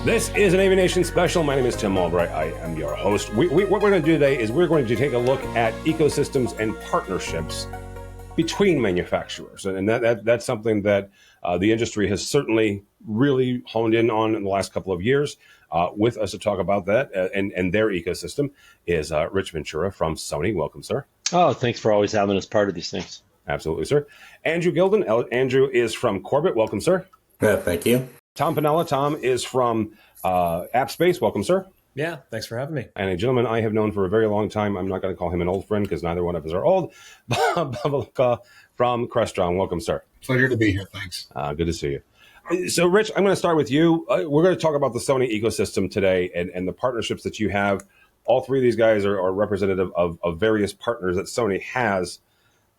This is an AVNation special. My name is Tim Albright. I am your host. What we're going to do today is we're going to take a look at ecosystems and partnerships between manufacturers. And that's something that the industry has certainly really honed in on in the last couple of years. With us to talk about that and their ecosystem is Rich Ventura from Sony. Welcome, sir. Oh, thanks for always having us part of these things. Absolutely, sir. Andrew Gilden. Andrew is from Corbett. Welcome, sir. Thank you. Tom Pinella. Tom is from AppSpace. Welcome, sir. Yeah, thanks for having me. And a gentleman I have known for a very long time. I'm not going to call him an old friend because neither one of us are old. Bob from Crestron. Welcome, sir. Pleasure to be here. Thanks. Good to see you. So, Rich, I'm going to start with you. We're going to talk about the Sony ecosystem today and the partnerships that you have. All three of these guys are representative of various partners that Sony has.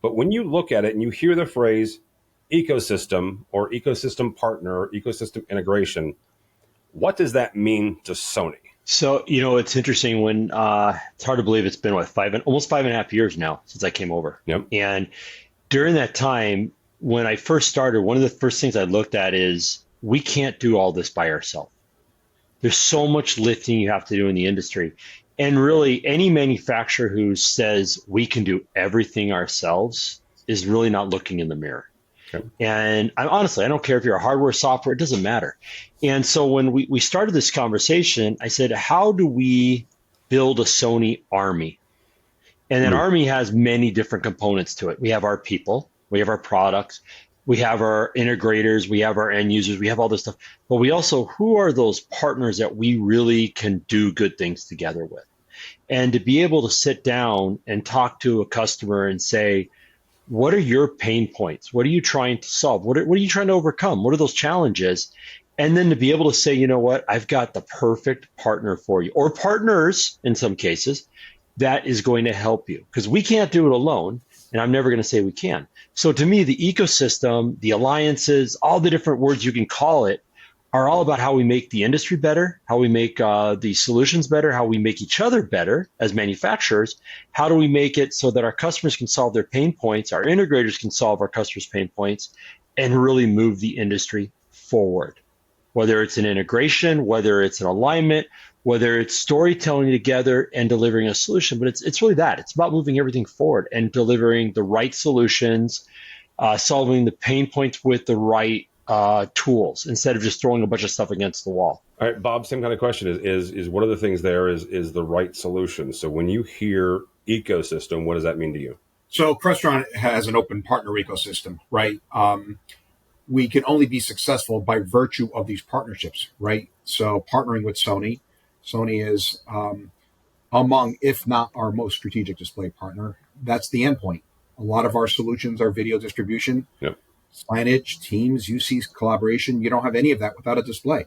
But when you look at it and you hear the phrase ecosystem or ecosystem partner or ecosystem integration, what does that mean to Sony? So, it's interesting when it's hard to believe it's been almost 5.5 years now since I came over. Yep. And during that time, when I first started, one of the first things I looked at is we can't do all this by ourselves. There's so much lifting you have to do in the industry. And really, any manufacturer who says we can do everything ourselves is really not looking in the mirror. Okay. And I don't care if you're a hardware, software, it doesn't matter. And so when we started this conversation, I said, how do we build a Sony army? And an army has many different components to it. We have our people, we have our products, we have our integrators, we have our end users, we have all this stuff. But we also, who are those partners that we really can do good things together with? And to be able to sit down and talk to a customer and say, what are your pain points? What are you trying to solve? What are you trying to overcome? What are those challenges? And then to be able to say, you know what, I've got the perfect partner for you, or partners in some cases, that is going to help you. Because we can't do it alone, and I'm never going to say we can. So to me, the ecosystem, the alliances, all the different words you can call it, are all about how we make the industry better, how we make the solutions better, how we make each other better as manufacturers. How do we make it so that our customers can solve their pain points, our integrators can solve our customers' pain points, and really move the industry forward? Whether it's an integration, whether it's an alignment, whether it's storytelling together and delivering a solution, but it's really that. It's about moving everything forward and delivering the right solutions, solving the pain points with the right tools instead of just throwing a bunch of stuff against the wall. All right, Bob, same kind of question is one of the things there is the right solution. So when you hear ecosystem, what does that mean to you? So Crestron has an open partner ecosystem, right? We can only be successful by virtue of these partnerships, right? So partnering with Sony is among, if not our most strategic display partner. That's the endpoint. A lot of our solutions are video distribution. Yep. Signage, Teams, UC collaboration. You don't have any of that without a display.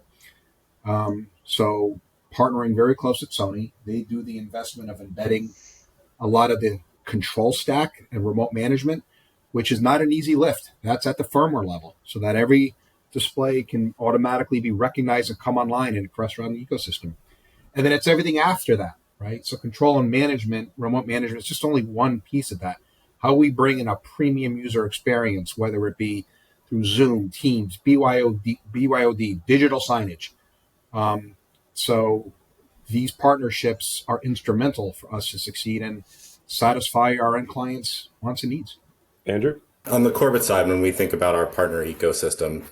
So partnering very close with Sony, they do the investment of embedding a lot of the control stack and remote management, which is not an easy lift. That's at the firmware level, so that every display can automatically be recognized and come online and across around the ecosystem. And then it's everything after that, right? So control and management, remote management is just only one piece of that. How we bring in a premium user experience, whether it be through Zoom, Teams, BYOD, digital signage. So these partnerships are instrumental for us to succeed and satisfy our end clients' wants and needs. Andrew? On the Corbett side, when we think about our partner ecosystem,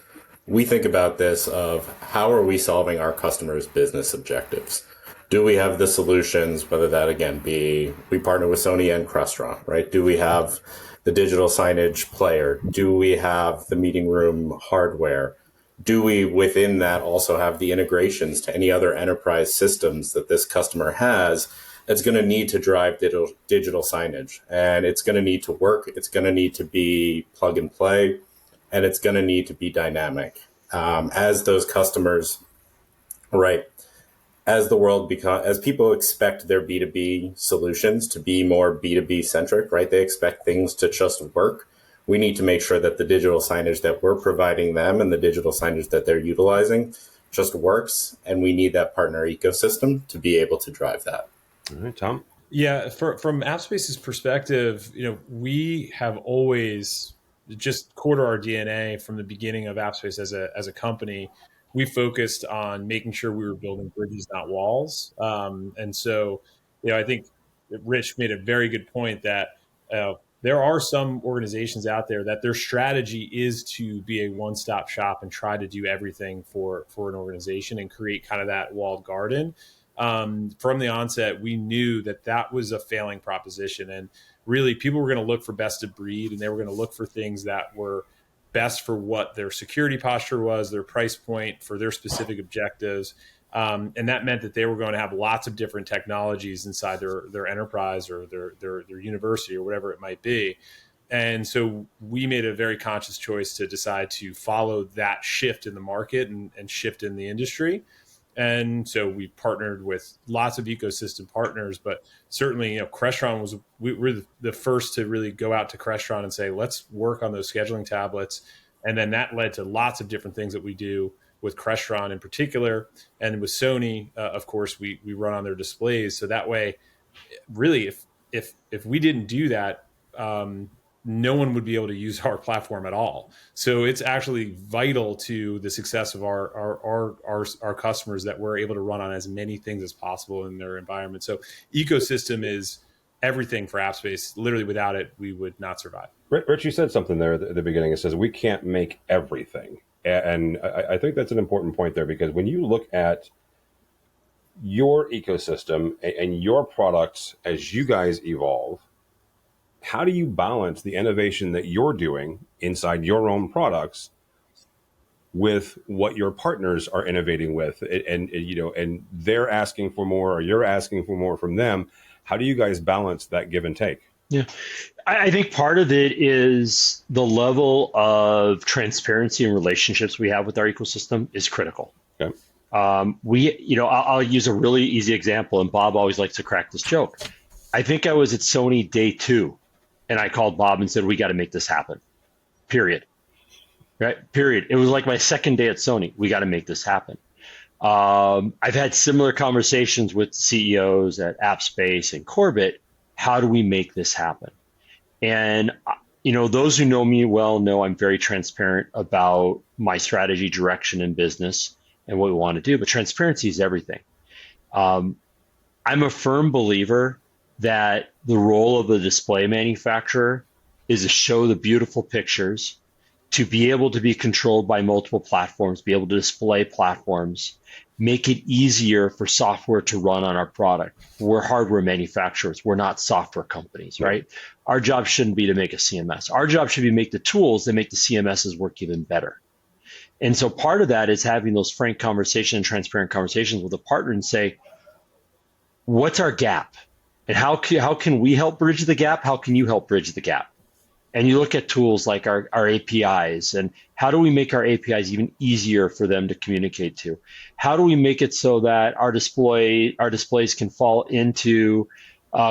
we think about this of how are we solving our customers' business objectives? Do we have the solutions, whether that, again, be we partner with Sony and Crestron, right? Do we have the digital signage player? Do we have the meeting room hardware? Do we, within that, also have the integrations to any other enterprise systems that this customer has that's going to need to drive digital signage? And it's going to need to work. It's going to need to be plug and play, and it's going to need to be dynamic. As those customers, right, as the world as people expect their B2B solutions to be more B2B centric, right? They expect things to just work. We need to make sure that the digital signage that we're providing them and the digital signage that they're utilizing just works. And we need that partner ecosystem to be able to drive that. All right, Tom? Yeah, from AppSpace's perspective, we have always just core to our DNA from the beginning of AppSpace as a company we focused on making sure we were building bridges, not walls. And so, I think Rich made a very good point that there are some organizations out there that their strategy is to be a one-stop shop and try to do everything for an organization and create kind of that walled garden. From the onset, we knew that was a failing proposition, and really people were going to look for best of breed, and they were going to look for things that were best for what their security posture was, their price point, for their specific objectives. And that meant that they were going to have lots of different technologies inside their enterprise or their university or whatever it might be. And so we made a very conscious choice to decide to follow that shift in the market and shift in the industry. And so we partnered with lots of ecosystem partners, but certainly, Crestron we're the first to really go out to Crestron and say, let's work on those scheduling tablets. And then that led to lots of different things that we do with Crestron in particular. And with Sony, of course, we run on their displays. So that way, really, if we didn't do that, no one would be able to use our platform at all. So it's actually vital to the success of our customers that we're able to run on as many things as possible in their environment. So ecosystem is everything for AppSpace. Literally, without it, we would not survive. Rich, you said something there at the beginning. It says we can't make everything. And I think that's an important point there, because when you look at your ecosystem and your products as you guys evolve, how do you balance the innovation that you're doing inside your own products with what your partners are innovating with, and they're asking for more, or you're asking for more from them? How do you guys balance that give and take? Yeah, I think part of it is the level of transparency and relationships we have with our ecosystem is critical. Okay. I'll use a really easy example, and Bob always likes to crack this joke. I think I was at Sony day 2, and I called Bob and said, we got to make this happen, period. Right? Period. It was like my second day at Sony. We got to make this happen. I've had similar conversations with CEOs at AppSpace and Corbett. How do we make this happen? And, those who know me well know I'm very transparent about my strategy, direction in business and what we want to do, but transparency is everything. I'm a firm believer that the role of a display manufacturer is to show the beautiful pictures, to be able to be controlled by multiple platforms, be able to display platforms, make it easier for software to run on our product. We're hardware manufacturers. We're not software companies, right? Our job shouldn't be to make a CMS. Our job should be to make the tools that make the CMSs work even better. And so part of that is having those frank conversations and transparent conversations with a partner and say, what's our gap? And how can we help bridge the gap? How can you help bridge the gap? And you look at tools like our APIs, and how do we make our APIs even easier for them to communicate to? How do we make it so that our displays can fall into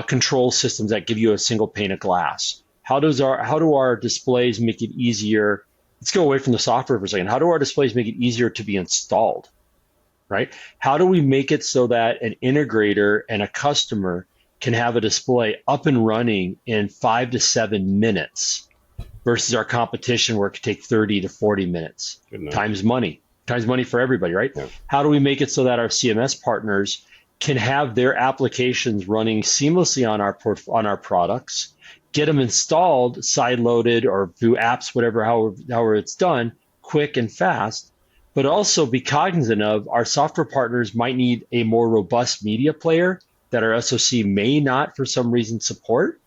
control systems that give you a single pane of glass? How do our displays make it easier? Let's go away from the software for a second. How do our displays make it easier to be installed, right? How do we make it so that an integrator and a customer can have a display up and running in 5 to 7 minutes versus our competition where it could take 30 to 40 minutes? Time's money for everybody, right? Yeah. How do we make it so that our CMS partners can have their applications running seamlessly on our products, get them installed, side-loaded, or through apps, however it's done, quick and fast, but also be cognizant of our software partners might need a more robust media player that our SoC may not, for some reason, support.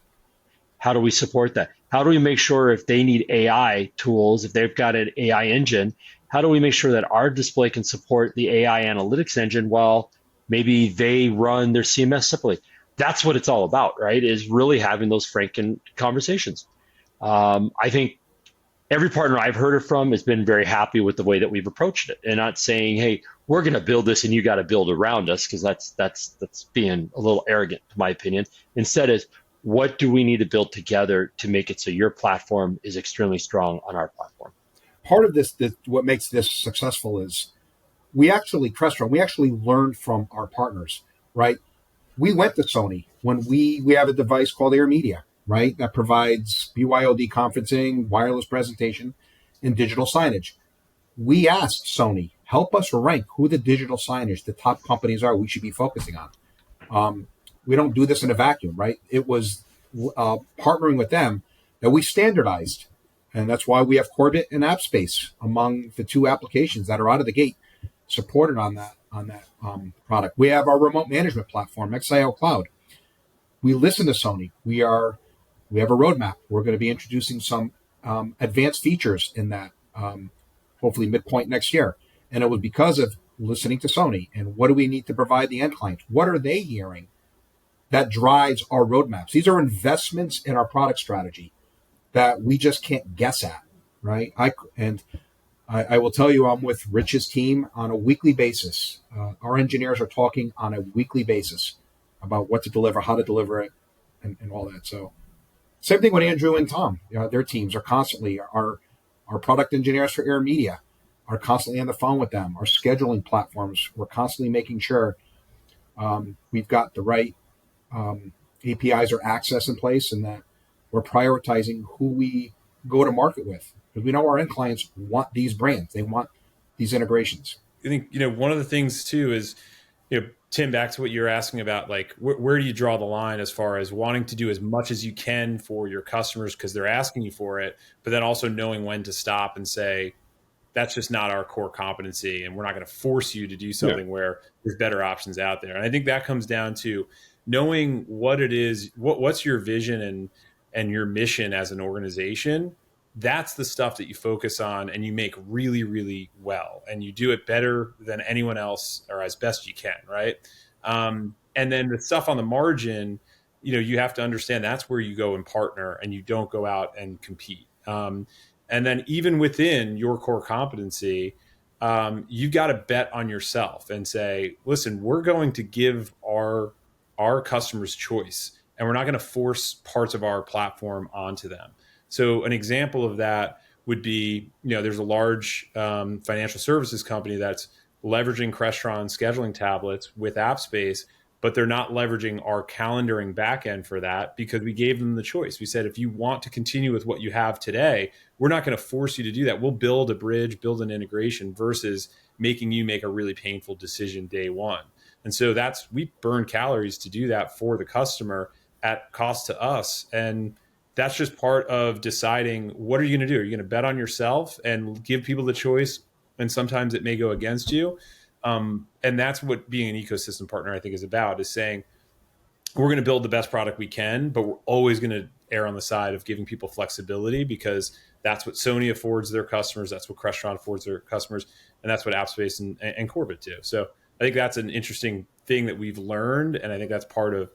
How do we support that? How do we make sure if they need AI tools, if they've got an AI engine, how do we make sure that our display can support the AI analytics engine while maybe they run their CMS separately? That's what it's all about, right? Is really having those frank conversations. I think every partner I've heard it from has been very happy with the way that we've approached it, and not saying, hey, we're going to build this and you got to build around us, because that's being a little arrogant, in my opinion. Instead is, what do we need to build together to make it so your platform is extremely strong on our platform? Part of this, what makes this successful is Crestron, we actually learned from our partners, right? We went to Sony when we have a device called Air Media, right? That provides BYOD conferencing, wireless presentation, and digital signage. We asked Sony, help us rank who the digital signage, the top companies are we should be focusing on. We don't do this in a vacuum, right? It was partnering with them that we standardized. And that's why we have Corbett and AppSpace among the two applications that are out of the gate supported on that product. We have our remote management platform, XIO Cloud. We listen to Sony. We have a roadmap. We're going to be introducing some advanced features in that, hopefully midpoint next year. And it was because of listening to Sony and what do we need to provide the end clients? What are they hearing that drives our roadmaps? These are investments in our product strategy that we just can't guess at, right? I will tell you, I'm with Rich's team on a weekly basis. Our engineers are talking on a weekly basis about what to deliver, how to deliver it, and all that. So same thing with Andrew and Tom. Their teams are constantly, our product engineers for Air Media are constantly on the phone with them. Our scheduling platforms, we're constantly making sure we've got the right APIs or access in place and that we're prioritizing who we go to market with. Because we know our end clients want these brands. They want these integrations. I think, one of the things too is, Tim, back to what you're asking about, like, where do you draw the line as far as wanting to do as much as you can for your customers because they're asking you for it, but then also knowing when to stop and say, that's just not our core competency. And we're not going to force you to do something where there's better options out there. And I think that comes down to knowing what it is, what's your vision and your mission as an organization. That's the stuff that you focus on and you make really, really well. And you do it better than anyone else or as best you can, right? And then the stuff on the margin, you have to understand that's where you go and partner and you don't go out and compete. And then even within your core competency, you've got to bet on yourself and say, listen, we're going to give our customers choice and we're not going to force parts of our platform onto them. So an example of that would be, there's a large financial services company that's leveraging Crestron scheduling tablets with AppSpace, but they're not leveraging our calendaring backend for that because we gave them the choice. We said, if you want to continue with what you have today, we're not going to force you to do that. We'll build a bridge, build an integration versus making you make a really painful decision day one. And so we burn calories to do that for the customer at cost to us. And that's just part of deciding, what are you going to do? Are you going to bet on yourself and give people the choice? And sometimes it may go against you. And that's what being an ecosystem partner, I think, is about, is saying, we're going to build the best product we can, but we're always going to err on the side of giving people flexibility because that's what Sony affords their customers. That's what Crestron affords their customers. And that's what AppSpace and Corbett do. So I think that's an interesting thing that we've learned. And I think that's part of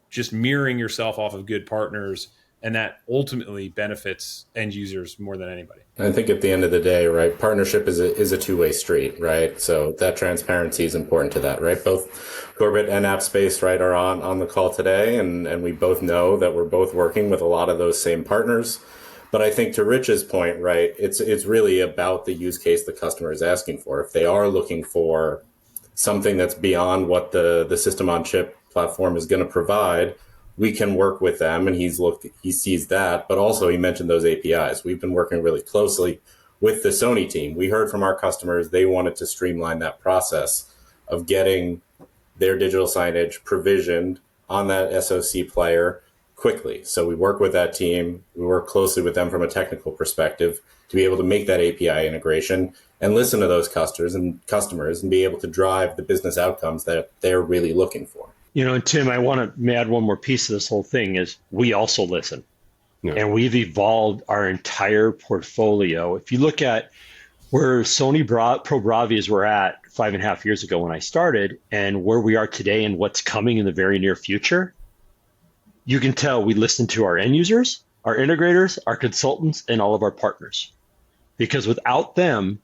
just mirroring yourself off of good partners. And that ultimately benefits end users more than anybody. I think at the end of the day, right, partnership is a two-way street, right? So that transparency is important to that, right? Both Corbett and AppSpace, right, are on the call today, and we both know that we're both working with a lot of those same partners. But I think to Rich's point, right, it's really about the use case the customer is asking for. If they are looking for something that's beyond what the system on chip platform is going to provide, we can work with them, and he sees that, but also he mentioned those APIs. We've been working really closely with the Sony team. We heard from our customers, they wanted to streamline that process of getting their digital signage provisioned on that SoC player quickly. So we work with that team. We work closely with them from a technical perspective to be able to make that API integration and listen to those customers and be able to drive the business outcomes that they're really looking for. And Tim, I want to add one more piece of this whole thing is we also listen. Yeah. And we've evolved our entire portfolio. If you look at where Sony Pro Bravias were at 5.5 years ago when I started and where we are today and what's coming in the very near future, you can tell we listen to our end users, our integrators, our consultants, and all of our partners. Because without them,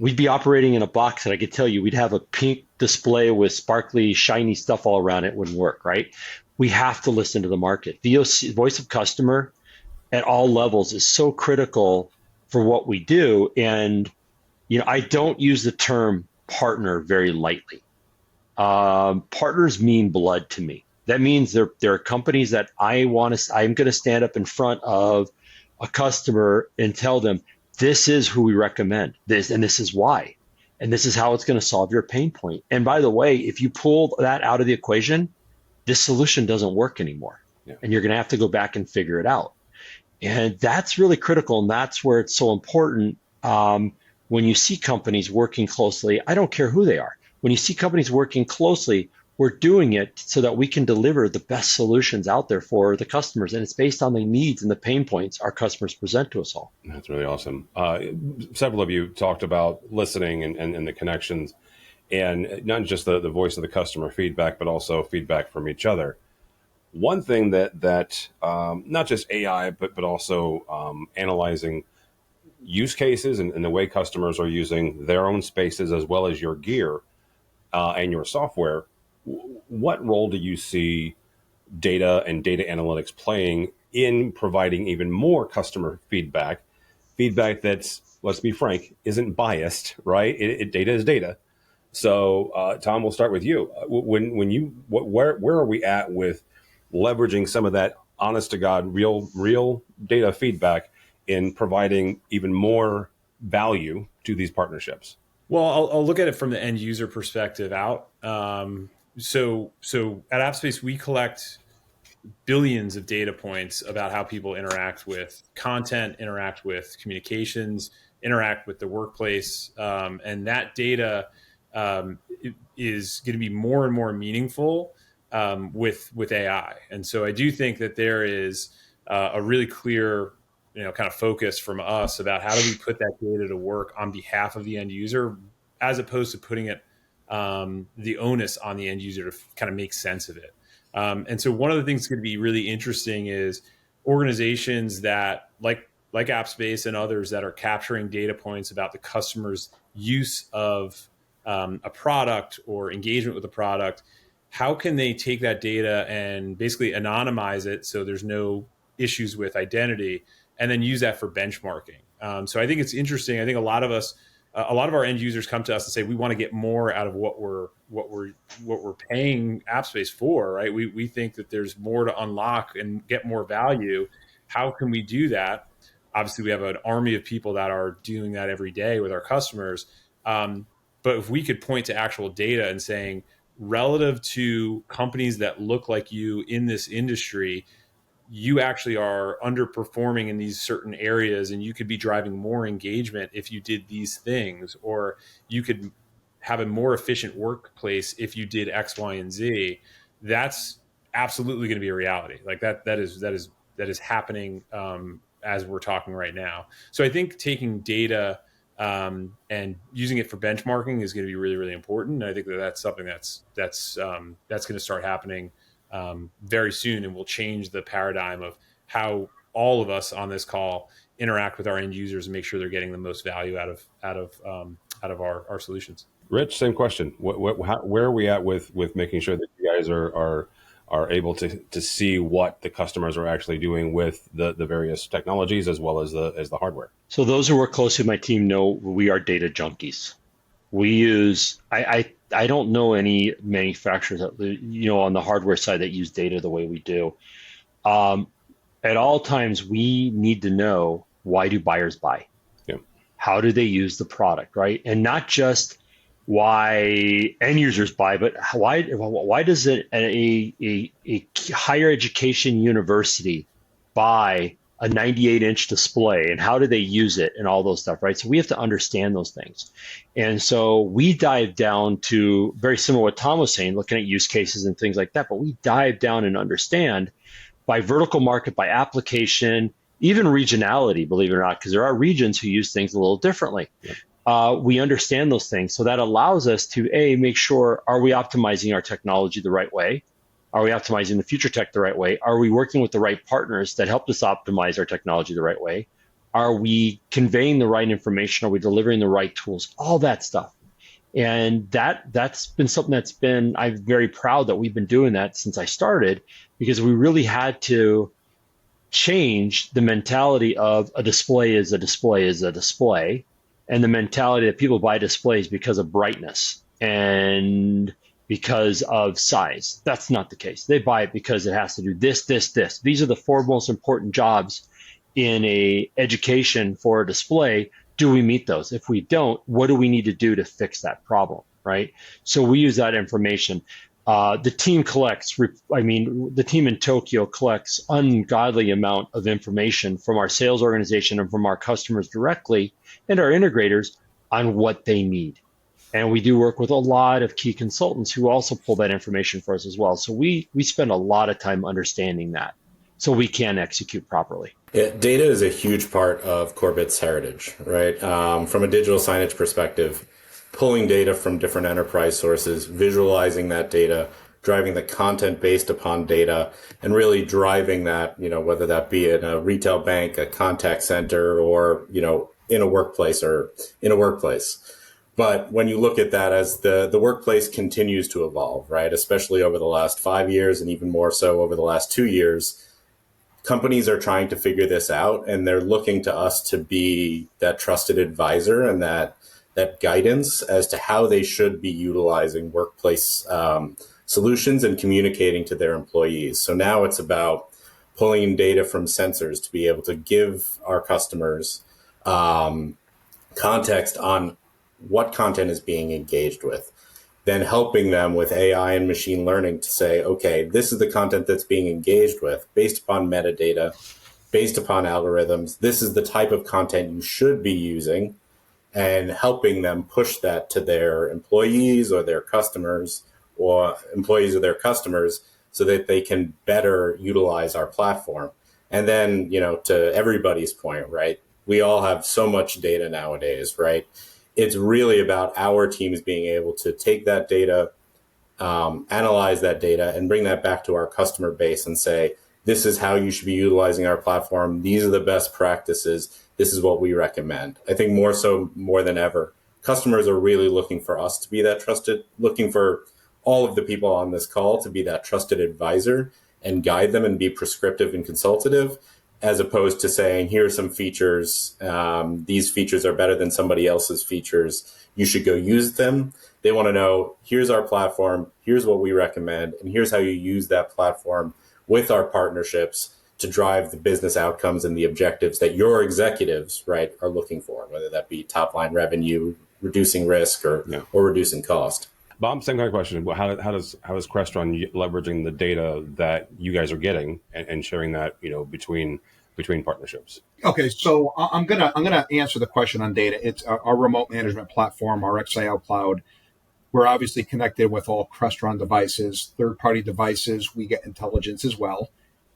we'd be operating in a box that I could tell you we'd have a pink display with sparkly, shiny stuff all around it. Wouldn't work, right? We have to listen to the market. VOC, voice of customer at all levels is so critical for what we do. And, I don't use the term partner very lightly. Partners mean blood to me. That means there are companies that I'm going to stand up in front of a customer and tell them, this is who we recommend this, and this is why. And this is how it's going to solve your pain point. And by the way, if you pull that out of the equation, this solution doesn't work anymore. Yeah. And you're going to have to go back and figure it out. And that's really critical. And that's where it's so important. When you see companies working closely, I don't care who they are. When you see companies working closely, we're doing it so that we can deliver the best solutions out there for the customers. And it's based on the needs and the pain points our customers present to us all. That's really awesome. Several of you talked about listening and the connections, and not just the voice of the customer feedback, but also feedback from each other. One thing that not just AI, but also analyzing use cases and the way customers are using their own spaces as well as your gear and your software. What role do you see data and data analytics playing in providing even more customer feedback that's, let's be frank, isn't biased, right? Data is data. So, Tom, we'll start with you. Where are we at with leveraging some of that honest to God, real data feedback in providing even more value to these partnerships? Well, I'll look at it from the end user perspective out. So at AppSpace, we collect billions of data points about how people interact with content, interact with communications, interact with the workplace. And that data is going to be more and more meaningful with AI. And so I do think that there is a really clear kind of focus from us about how do we put that data to work on behalf of the end user, as opposed to putting it the onus on the end user to kind of make sense of it. And so one of the things that's going to be really interesting is organizations that like AppSpace and others that are capturing data points about the customer's use of a product or engagement with a product. How can they take that data and basically anonymize it so there's no issues with identity, and then use that for benchmarking? So I think it's interesting. I think a lot of our end users come to us and say we want to get more out of what we're paying AppSpace for, right? We think that there's more to unlock and get more value. How can we do that? Obviously, we have an army of people that are doing that every day with our customers. But if we could point to actual data and saying, relative to companies that look like you in this industry, you actually are underperforming in these certain areas, and you could be driving more engagement if you did these things, or you could have a more efficient workplace if you did X, Y, and Z. That's absolutely going to be a reality. Like that is happening as we're talking right now. So I think taking data and using it for benchmarking is going to be really, really important. And I think that's something that's going to start happening very soon, and will change the paradigm of how all of us on this call interact with our end users and make sure they're getting the most value out of our solutions. Rich, same question. Where are we at with making sure that you guys are able to see what the customers are actually doing with the various technologies as well as the hardware? So those who work closely with my team know we are data junkies. We use I don't know any manufacturers that, on the hardware side that use data the way we do. At all times, we need to know, why do buyers buy? Yeah. How do they use the product, right? And not just why end users buy, but why does a higher education university buy a 98-inch display, and how do they use it and all those stuff, right? So we have to understand those things. And so we dive down to, very similar to what Tom was saying, looking at use cases and things like that, but we dive down and understand by vertical market, by application, even regionality, believe it or not, because there are regions who use things a little differently. Yeah. We understand those things. So that allows us to, make sure, are we optimizing our technology the right way? Are we optimizing the future tech the right way? Are we working with the right partners that help us optimize our technology the right way? Are we conveying the right information? Are we delivering the right tools? All that stuff. And that's been something I'm very proud that we've been doing that since I started, because we really had to change the mentality of a display is a display is a display, and the mentality that people buy displays because of brightness and because of size. That's not the case. They buy it because it has to do this, this, this. These are the four most important jobs in a education for a display. do we meet those? If we don't, what do we need to do to fix that problem, right? So we use that information. The team the team in Tokyo collects ungodly amount of information from our sales organization and from our customers directly and our integrators on what they need. And we do work with a lot of key consultants who also pull that information for us as well. So we spend a lot of time understanding that so we can execute properly. Yeah, data is a huge part of Corbett's heritage, right? From a digital signage perspective, pulling data from different enterprise sources, visualizing that data, driving the content based upon data, and really driving that, whether that be in a retail bank, a contact center, or, in a workplace. But when you look at that as the workplace continues to evolve, right, especially over the last 5 years and even more so over the last 2 years, companies are trying to figure this out, and they're looking to us to be that trusted advisor and that guidance as to how they should be utilizing workplace solutions and communicating to their employees. So now it's about pulling in data from sensors to be able to give our customers context on what content is being engaged with, then helping them with AI and machine learning to say, okay, this is the content that's being engaged with based upon metadata, based upon algorithms. This is the type of content you should be using, and helping them push that to their employees or their customers or employees of their customers so that they can better utilize our platform. And then, to everybody's point, right? We all have so much data nowadays, right? It's really about our teams being able to take that data, analyze that data, and bring that back to our customer base and say, this is how you should be utilizing our platform. These are the best practices. This is what we recommend. I think more than ever, customers are really looking for us to be that trusted, looking for all of the people on this call to be that trusted advisor and guide them and be prescriptive and consultative, as opposed to saying, here are some features. These features are better than somebody else's features. You should go use them. They want to know, here's our platform, here's what we recommend, and here's how you use that platform with our partnerships to drive the business outcomes and the objectives that your executives, right, are looking for, whether that be top line revenue, reducing risk, or reducing cost. Bob, same kind of question. How is Crestron leveraging the data that you guys are getting and sharing that between partnerships? Okay, so I'm gonna answer the question on data. It's our remote management platform, our XIO cloud. We're obviously connected with all Crestron devices, third-party devices. We get intelligence as well,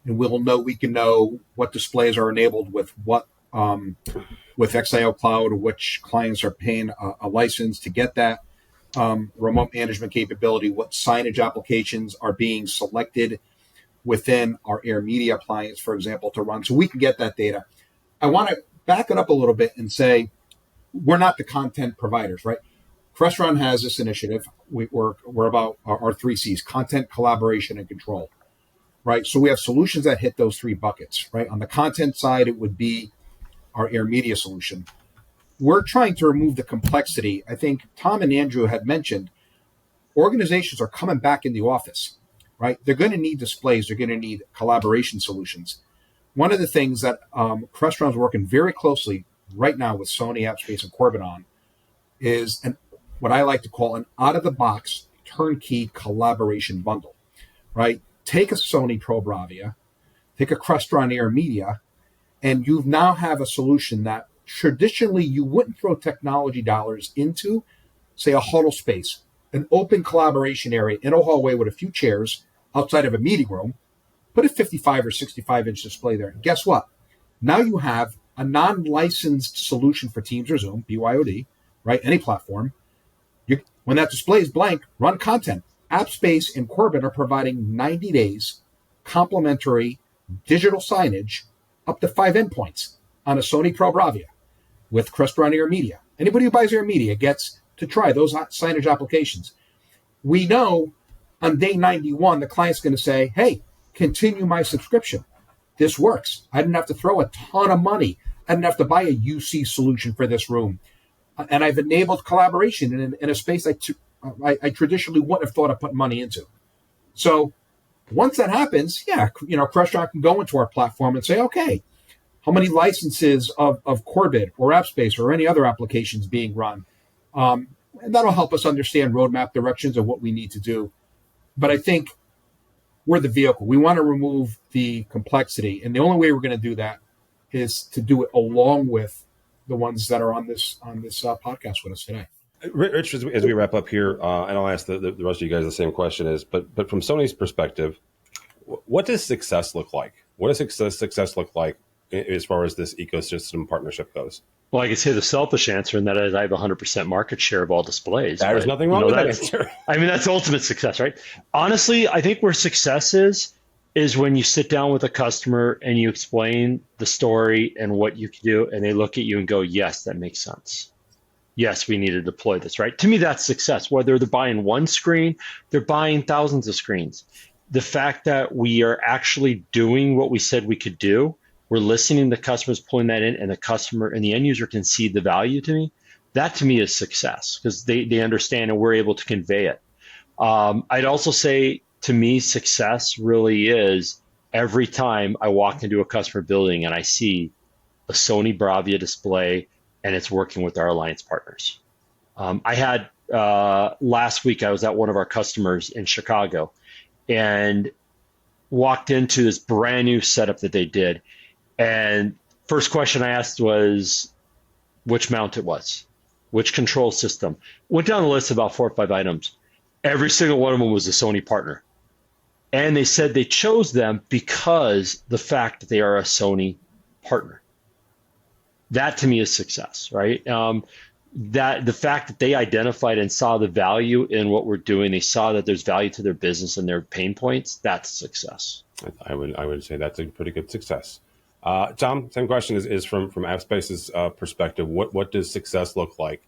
and we can know what displays are enabled with what with XIO cloud, which clients are paying a license to get that remote management capability, what signage applications are being selected within our Air Media appliance, for example, to run. So we can get that data. I want to back it up a little bit and say we're not the content providers, right? Crestron has this initiative. We're about our 3 C's: content, collaboration, and control, right? So we have solutions that hit those 3 buckets, right? On the content side, it would be our Air Media solution. We're trying to remove the complexity. I think Tom and Andrew had mentioned organizations are coming back in the office, right? They're going to need displays. They're going to need collaboration solutions. One of the things that Crestron's working very closely right now with Sony, AppSpace, and Corbin on is what I like to call an out-of-the-box turnkey collaboration bundle, right? Take a Sony Pro Bravia, take a Crestron Air Media, and you now have a solution that traditionally you wouldn't throw technology dollars into, say, a huddle space, an open collaboration area in a hallway with a few chairs outside of a meeting room. Put a 55 or 65-inch display there. And guess what? Now you have a non-licensed solution for Teams or Zoom, BYOD, right? Any platform. When that display is blank, run content. AppSpace and Corbin are providing 90 days complimentary digital signage up to 5 endpoints on a Sony Pro Bravia with Crestron Air Media. Anybody who buys Air Media gets to try those signage applications. We know on day 91, the client's going to say, hey, continue my subscription. This works. I didn't have to throw a ton of money. I didn't have to buy a UC solution for this room. And I've enabled collaboration in a space I traditionally wouldn't have thought of putting money into. So once that happens, Crestron can go into our platform and say, okay, How many licenses of Corbett or AppSpace or any other applications being run? And that'll help us understand roadmap directions of what we need to do. But I think we're the vehicle. We want to remove the complexity. And the only way we're going to do that is to do it along with the ones that are on this podcast with us today. Rich, as we wrap up here, and I'll ask the rest of you guys the same question but from Sony's perspective, what does success look like? What does success look like as far as this ecosystem partnership goes? Well, I can say the selfish answer, and that is I have 100% market share of all displays. There's nothing wrong with that answer. I mean, that's ultimate success, right? Honestly, I think where success is when you sit down with a customer and you explain the story and what you can do, and they look at you and go, yes, that makes sense. Yes, we need to deploy this, right? To me, that's success. Whether they're buying one screen, they're buying thousands of screens. The fact that we are actually doing what we said we could do, we're listening to the customers, pulling that in, and the customer and the end user can see the value to me. That to me is success because they understand and we're able to convey it. I'd also say to me, success really is every time I walk into a customer building and I see a Sony Bravia display and it's working with our alliance partners. I had last week, I was at one of our customers in Chicago and walked into this brand new setup that they did. And first question I asked was which mount it was, which control system. Went down the list of about 4 or 5 items. Every single one of them was a Sony partner. And they said they chose them because the fact that they are a Sony partner. That to me is success, right? That the fact that they identified and saw the value in what we're doing, they saw that there's value to their business and their pain points, that's success. I would say that's a pretty good success. Tom, same question is from AppSpace's perspective. What does success look like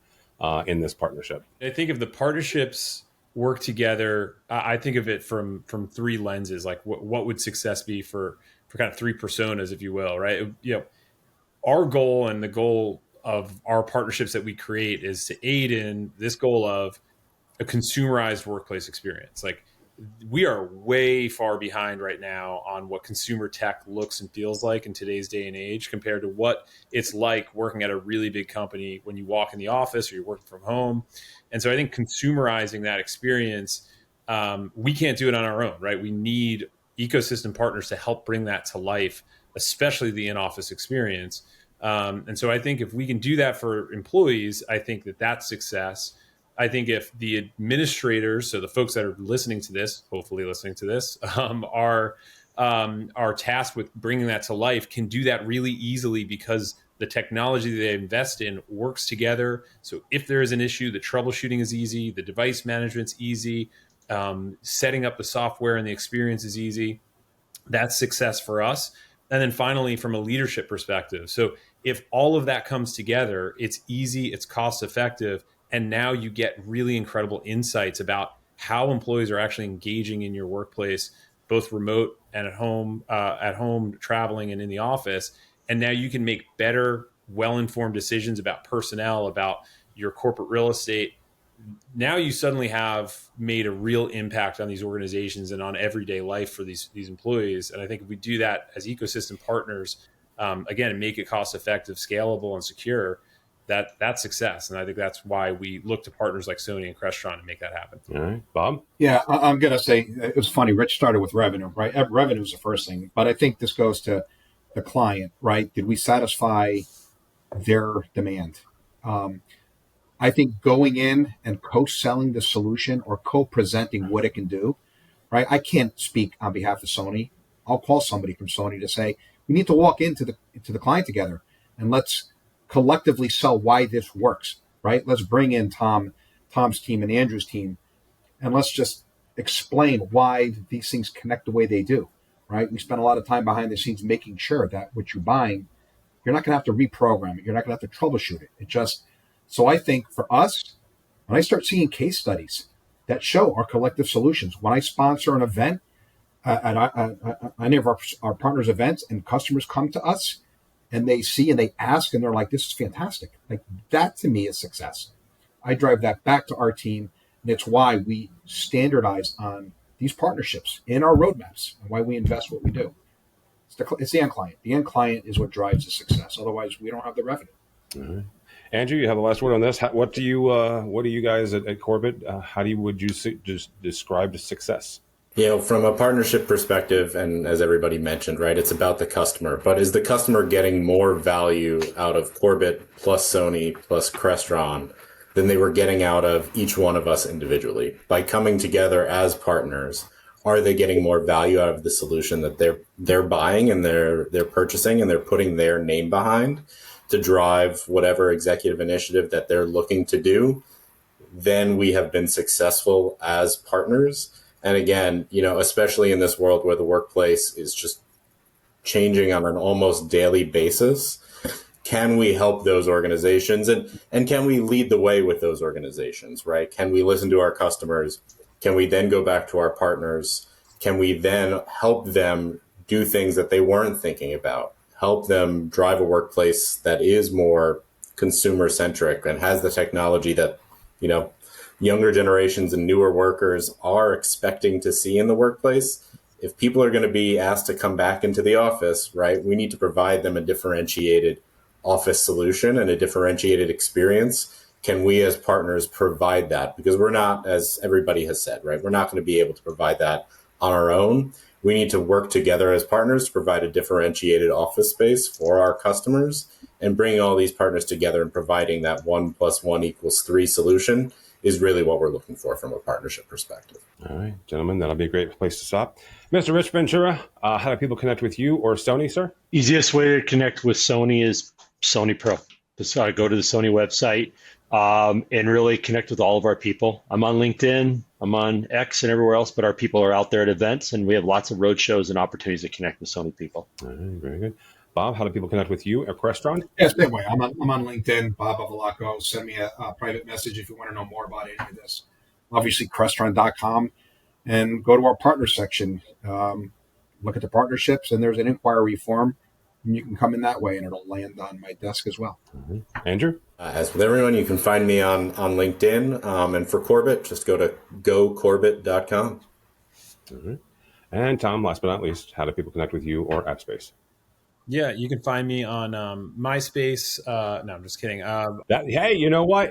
in this partnership? I think if the partnerships work together, I think of it from 3 lenses. Like what would success be for kind of 3 personas, if you will, right? Our goal and the goal of our partnerships that we create is to aid in this goal of a consumerized workplace experience. Like we are way far behind right now on what consumer tech looks and feels like in today's day and age compared to what it's like working at a really big company when you walk in the office or you're working from home. And so I think consumerizing that experience, we can't do it on our own, right? We need ecosystem partners to help bring that to life, especially the in-office experience. And so I think if we can do that for employees, I think that's success. I think if the administrators, so the folks that are listening to this, hopefully listening to this, are tasked with bringing that to life, can do that really easily because the technology that they invest in works together. So if there is an issue, the troubleshooting is easy, the device management's easy, setting up the software and the experience is easy. That's success for us. And then finally, from a leadership perspective, so if all of that comes together, it's easy, it's cost effective, and now you get really incredible insights about how employees are actually engaging in your workplace, both remote and at home, traveling and in the office. And now you can make better, well-informed decisions about personnel, about your corporate real estate. Now you suddenly have made a real impact on these organizations and on everyday life for these employees. And I think if we do that as ecosystem partners, again, make it cost effective, scalable, and secure, that's success. And I think that's why we look to partners like Sony and Crestron to make that happen. All right, Bob? Yeah, I'm going to say it was funny. Rich started with revenue, right? Revenue is the first thing. But I think this goes to the client, right? Did we satisfy their demand? I think going in and co-selling the solution or co-presenting what it can do, right? I can't speak on behalf of Sony. I'll call somebody from Sony to say, we need to walk into the client together and let's collectively sell why this works, right? Let's bring in Tom's team and Andrew's team, and let's just explain why these things connect the way they do, right? We spend a lot of time behind the scenes making sure that what you're buying, you're not going to have to reprogram it. You're not going to have to troubleshoot it. So I think for us, when I start seeing case studies that show our collective solutions, when I sponsor an event at any of our partners' events and customers come to us and they see and they ask and they're like, this is fantastic. Like that to me is success. I drive that back to our team, and it's why we standardize on these partnerships in our roadmaps and why we invest what we do. It's the end client. The end client is what drives the success. Otherwise, we don't have the revenue. All right. Andrew, you have the last word on this. What do you guys at Corbett? Would you just describe the success? From a partnership perspective, and as everybody mentioned, right, it's about the customer. But is the customer getting more value out of Corbett plus Sony plus Crestron than they were getting out of each one of us individually? By coming together as partners, are they getting more value out of the solution that they're buying and they're purchasing and they're putting their name behind to drive whatever executive initiative that they're looking to do? Then we have been successful as partners. And again, especially in this world where the workplace is just changing on an almost daily basis, can we help those organizations and can we lead the way with those organizations, right? Can we listen to our customers? Can we then go back to our partners? Can we then help them do things that they weren't thinking about? Help them drive a workplace that is more consumer centric and has the technology that, younger generations and newer workers are expecting to see in the workplace. If people are going to be asked to come back into the office, right, we need to provide them a differentiated office solution and a differentiated experience. Can we as partners provide that? Because we're not, as everybody has said, right, we're not going to be able to provide that on our own. We need to work together as partners to provide a differentiated office space for our customers, and bringing all these partners together and providing that 1 + 1 = 3 solution is really what we're looking for from a partnership perspective. All right, gentlemen, that'll be a great place to stop. Mr. Rich Ventura, how do people connect with you or Sony, sir? Easiest way to connect with Sony is Sony Pro. Just go to the Sony website and really connect with all of our people. I'm on LinkedIn, I'm on X and everywhere else, but our people are out there at events, and we have lots of road shows and opportunities to connect with Sony people. All right, very good. Bob, how do people connect with you at Crestron? Yeah, same way. I'm on LinkedIn, Bob Avalaco. Send me a private message if you want to know more about any of this. Obviously, Crestron.com, and go to our partner section. Look at the partnerships, and there's an inquiry form, and you can come in that way, and it'll land on my desk as well. Mm-hmm. Andrew? As with everyone, you can find me on LinkedIn, and for Corbett, just go to gocorbett.com. Mm-hmm. And Tom, last but not least, how do people connect with you or AppSpace? Yeah, you can find me on MySpace. No, I'm just kidding. Hey, you know what?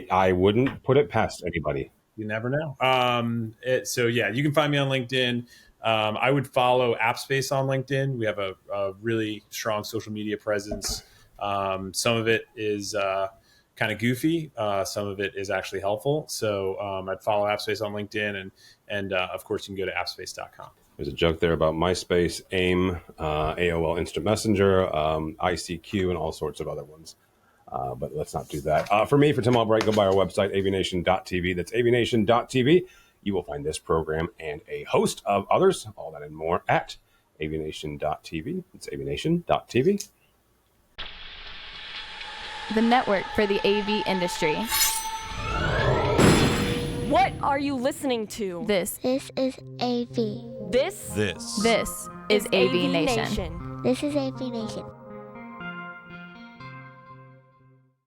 I wouldn't put it past anybody. You never know. So yeah, you can find me on LinkedIn. I would follow AppSpace on LinkedIn. We have a really strong social media presence. Some of it is kind of goofy. Some of it is actually helpful. So I'd follow AppSpace on LinkedIn, and of course you can go to appspace.com. There's a joke there about MySpace, AIM, AOL Instant Messenger, ICQ, and all sorts of other ones. But let's not do that. For me, for Tim Albright, go by our website, AVNation.tv. That's AVNation.tv. You will find this program and a host of others, all that and more, at AVNation.tv. It's AVNation.tv. The network for the AV industry. What are you listening to? This is AV. This is AV Nation. This is AV Nation.